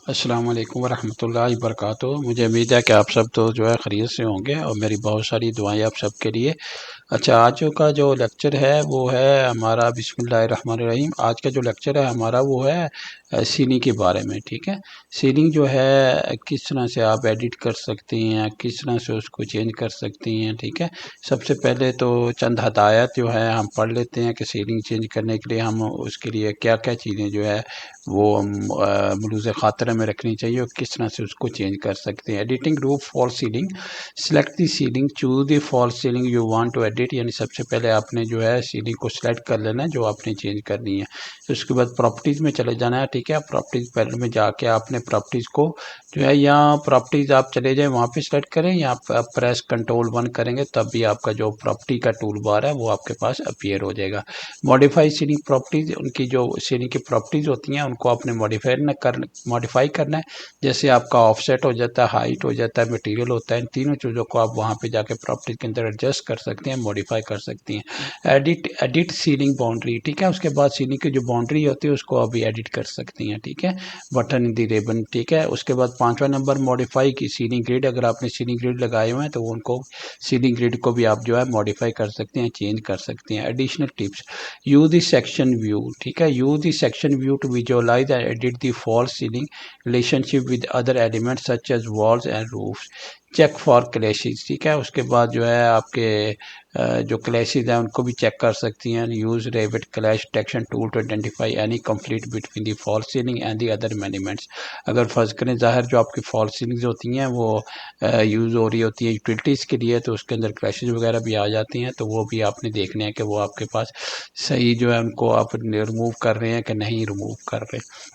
अस्सलाम वालेकुम वरहमतुल्लाहि वबरकातुहू। मुझे उम्मीद है कि आप सब तो जो है खैरियत से होंगे और मेरी बहुत सारी दुआएं आप सब के लिए। अच्छा, आज का जो लेक्चर है वो है हमारा बिस्मिल्लाहिर्रहमानिर्रहीम। आज का जो लेक्चर है हमारा वो है सीलिंग के बारे में। ठीक है, सीलिंग जो है किस तरह से आप एडिट कर सकती हैं, किस तरह से उसको चेंज कर सकती हैं। ठीक है, सबसे पहले तो चंद हदायत जो है हम पढ़ लेते हैं कि सीलिंग चेंज करने के लिए हम उसके लिए क्या क्या चीज़ें जो है वो हम मलूज़ ख़ातिर में रखनी चाहिए और किस तरह से उसको चेंज कर सकते हैं। Editing roof fall ceiling, select the ceiling, choose the fall ceiling you want to edit. यानी सबसे पहले आपने जो है सीलिंग को सिलेक्ट कर लेना है जो आपने चेंज करनी है। उसके बाद प्रॉपर्टीज़ में चले जाना है। ठीक है, प्रॉपर्टीज़ पैनल में जाके आपने प्रॉपर्टीज़ को जो है, या प्रॉपर्टीज़ आप चले जाएँ वहाँ पे सेलेक्ट करें, या आप प्रेस कंट्रोल 1 करेंगे तब भी आपका जो प्रॉपर्टी का टूल बार है वो आपके पास अपीयर हो जाएगा। मॉडिफाई सीलिंग प्रॉपर्टीज़, उनकी जो सीलिंग की प्रॉपर्टीज़ होती हैं उनको आपने मॉडिफाई करना है। जैसे आपका ऑफसेट हो जाता है, हाइट हो जाता है, मटेरियल होता है, इन तीनों चीज़ों को आप वहाँ पे जाके प्रॉपर्टीज़ के अंदर एडजस्ट कर सकते हैं, मॉडिफाई कर सकती हैं। Edit ceiling boundary. ठीक है, उसके बाद सीलिंग की जो बाउंड्री होती है उसको अभी एडिट कर सकती हैं। ठीक है, बटन इन दी रिबन। ठीक है, उसके बाद 5वां नंबर मॉडिफाई की सीलिंग ग्रिड। अगर आपने सीलिंग ग्रिड लगाए हुए हैं तो उनको सीलिंग ग्रिड को भी आप जो है मॉडिफाई कर सकते हैं, चेंज कर सकते हैं। Additional tips, use the section view। ठीक है, use the section view to visualize and edit the false ceiling relationship with other elements such as walls and roofs। Check for clashes. ठीक है, उसके बाद जो है आपके जो क्लैशेस हैं उनको भी चेक कर सकती हैं। Use Revit clash detection tool to identify any conflict between the false ceiling and the other elements. अगर फर्ज करें ज़ाहिर जो आपकी फॉल्स सीलिंग्स होती हैं वो यूज़ हो रही होती है यूटिलिटीज़ के लिए, तो उसके अंदर क्लैशेज वगैरह भी आ जाती हैं, तो वो भी आपने देखने हैं कि वो आपके पास सही जो है उनको आप रिमूव कर रहे हैं कि नहीं रिमूव कर रहे।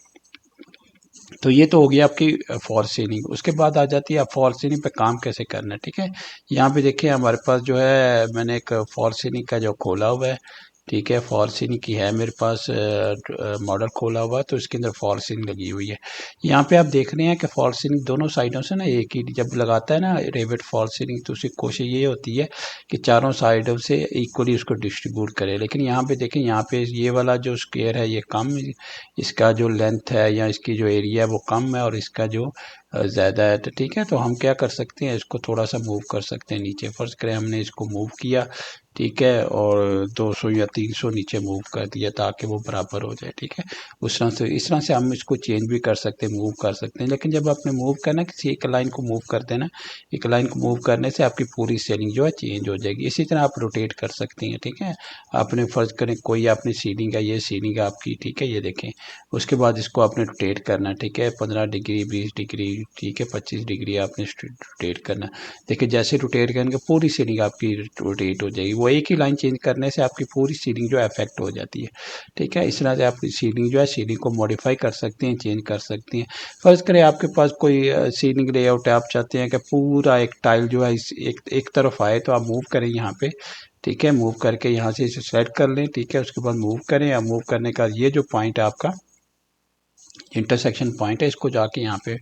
तो ये तो हो गया आपकी फॉल सीलिंग। उसके बाद आ जाती है आप फॉल सीलिंग पे काम कैसे करना है। ठीक है, यहाँ पे देखिए हमारे पास जो है मैंने एक फॉल सीलिंग का जो खोला हुआ है। ठीक है, फॉल सीलिंग की है मेरे पास मॉडल खोला हुआ है, तो इसके अंदर फॉल सीलिंग लगी हुई है। यहाँ पे आप देख रहे हैं कि फॉल सीलिंग दोनों साइडों से ना एक ही जब लगाता है ना रेविट फॉल सीलिंग, तो उसकी कोशिश ये होती है कि चारों साइडों से इक्वली उसको डिस्ट्रीब्यूट करे। लेकिन यहाँ पे देखें, यहाँ पे ये वाला जो स्क्वायर है ये कम, इसका जो लेंथ है या इसकी जो एरिया है वो कम है और इसका जो ज़्यादा है। तो ठीक है, तो हम क्या कर सकते हैं, इसको थोड़ा सा मूव कर सकते हैं नीचे। फर्ज करें हमने इसको मूव किया, ठीक है, और 200 या 300 नीचे मूव कर दिया ताकि वो बराबर हो जाए। ठीक है, उस तरह से इस तरह से हम इसको चेंज भी कर सकते हैं, मूव कर सकते हैं। लेकिन जब आपने मूव करना, किसी एक लाइन को मूव कर देना, एक लाइन को मूव करने से आपकी पूरी सीलिंग जो है चेंज हो जाएगी। इसी तरह आप रोटेट कर सकती हैं। ठीक है, आपने फर्ज करें कोई आपने सीलिंग है, ये सीलिंग है आपकी। ठीक है, ये देखें, उसके बाद इसको आपने रोटेट करना। ठीक है, 15 डिग्री, 20 डिग्री, ठीक है, 25 डिग्री आपने रोटेट करना। देखिए जैसे रोटेट करेंगे पूरी सीलिंग आपकी रोटेट हो जाएगी। वो एक ही लाइन चेंज करने से आपकी पूरी सीलिंग जो है अफेक्ट हो जाती है। ठीक है, इस तरह से आपकी सीलिंग जो है, सीलिंग को मॉडिफाई कर सकती हैं, चेंज कर सकती हैं। फर्ज करें आपके पास कोई सीलिंग लेआउट है, आप चाहते हैं कि पूरा एक टाइल जो है इस एक तरफ आए, तो आप मूव करें यहाँ पे। ठीक है, मूव करके यहाँ से इसे सेलेक्ट कर लें। ठीक है, उसके बाद मूव करें, या मूव करने का ये जो पॉइंट है आपका इंटरसेक्शन पॉइंट है, इसको जाके यहाँ पे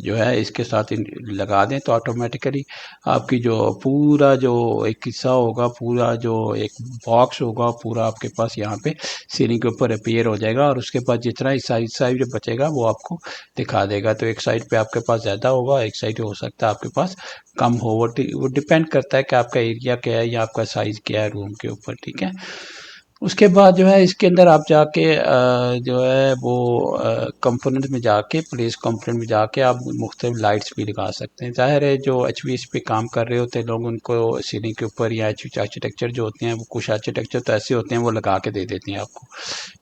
जो है इसके साथ लगा दें, तो ऑटोमेटिकली आपकी जो पूरा जो एक हिस्सा होगा, पूरा जो एक बॉक्स होगा पूरा आपके पास यहाँ पे सीलिंग के ऊपर अपीयर हो जाएगा। और उसके बाद जितना हिस्सा जो बचेगा वो आपको दिखा देगा। तो एक साइड पे आपके पास ज़्यादा होगा, एक साइड हो सकता है आपके पास कम हो। वो डिपेंड करता है कि आपका एरिया क्या है या आपका साइज़ क्या है रूम के ऊपर। ठीक है, उसके बाद जो है इसके अंदर आप जाके जो है वो कंपोनेंट में जाके, प्लेस कंपोनेंट में जाके आप मुख्तलिफ लाइट्स भी लगा सकते हैं। ज़ाहिर है जो एचवीएस पे काम कर रहे होते हैं लोग, उनको सीलिंग के ऊपर या एचवीएस आर्किटेक्चर जो होते हैं, वो कुछ आर्किटेक्चर तो ऐसे होते हैं वो लगा के दे देते हैं आपको।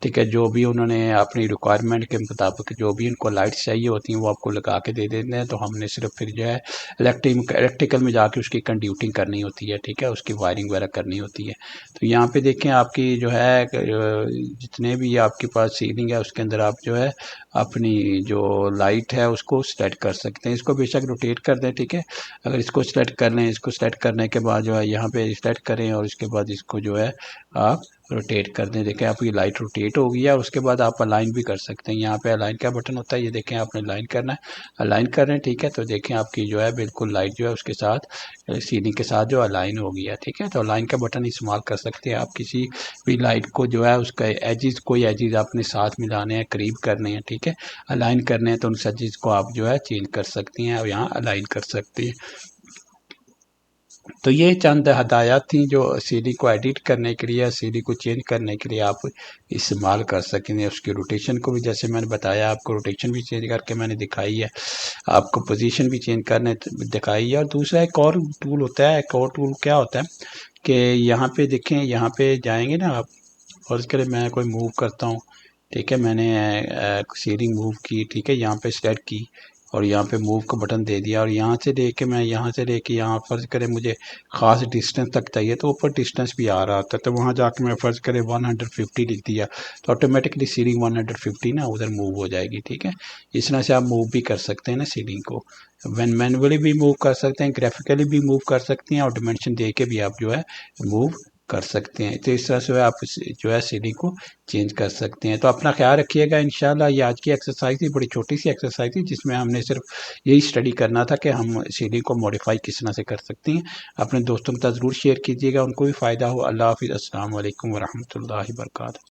ठीक है, जो भी उन्होंने अपनी रिक्वायरमेंट के मुताबिक जो भी उनको लाइट्स चाहिए होती हैं वो आपको लगा के दे देते हैं। तो हमने सिर्फ फिर जो है इलेक्ट्रिकल में जाके उसकी कंड्यूटिंग करनी होती है। ठीक है, उसकी वायरिंग वगैरह करनी होती है। तो यहाँ पे देखें आपकी जो है जितने भी आपके पास सीलिंग है उसके अंदर आप जो है अपनी जो लाइट है उसको सेलेक्ट कर सकते हैं। इसको बेशक रोटेट कर दें। ठीक है, अगर इसको सेलेक्ट कर लें, इसको सेलेक्ट करने के बाद जो है यहाँ पे सेलेक्ट करें और इसके बाद इसको जो है आप रोटेट कर दें। देखें आपकी लाइट रोटेट हो गई है। उसके बाद आप अलाइन भी कर सकते हैं। यहाँ पे अलाइन का बटन होता है, ये देखें आपने अलाइन करना है, अलाइन कर रहे हैं, ठीक है। तो देखें आपकी जो है बिल्कुल लाइट जो है उसके साथ सीलिंग के साथ जो अलाइन हो गई है, ठीक है। तो अलाइन का बटन इस्तेमाल कर सकते हैं आप किसी भी लाइट को जो है उसका एजिज, कोई एजिज आपने साथ मिलाने हैं, करीब करने हैं, ठीक है, अलाइन करने हैं, तो उन एजिज को आप जो है चेंज कर सकती हैं और यहाँ अलाइन कर सकती हैं। तो ये चंद हदायत थी जो सीडी को एडिट करने के लिए, सीडी को चेंज करने के लिए आप इस्तेमाल कर सकेंगे। उसकी रोटेशन को भी जैसे मैंने बताया, आपको रोटेशन भी चेंज करके मैंने दिखाई है, आपको पोजीशन भी चेंज करने दिखाई है। और दूसरा एक और टूल होता है, एक और टूल क्या होता है कि यहाँ पे देखें, यहाँ पे जाएंगे ना आप, फर्ज करें मैं कोई मूव करता हूँ, ठीक है, मैंने सीडिंग मूव की, ठीक है, यहाँ पे सेलेक्ट की और यहाँ पे मूव का बटन दे दिया और यहाँ से लेके मैं यहाँ से लेके यहाँ फर्ज करें मुझे ख़ास डिस्टेंस तक चाहिए, तो ऊपर डिस्टेंस भी आ रहा था, तो वहाँ जाके मैं फर्ज करें 150 लिख दिया, तो ऑटोमेटिकली सीडिंग 150 ना उधर मूव हो जाएगी, ठीक है। इस तरह से आप मूव भी कर सकते हैं ना सीडिंग को, मैनुअली भी मूव कर सकते हैं, ग्राफिकली भी मूव कर सकते हैं और डिमेंशन दे के भी आप जो है मूव कर सकते हैं। तो इस तरह से आप जो है सीलिंग को चेंज कर सकते हैं। तो अपना ख्याल रखिएगा। इंशाल्लाह ये आज की एक्सरसाइज थी, बड़ी छोटी सी एक्सरसाइज थी जिसमें हमने सिर्फ यही स्टडी करना था कि हम सीलिंग को मॉडिफाई किस तरह से कर सकते हैं। अपने दोस्तों के साथ ज़रूर शेयर कीजिएगा, उनको भी फ़ायदा हो। अल्लाह हाफिज़, अस्सलाम वालेकुम वरहमतुल्लाहि वबरकातुहू।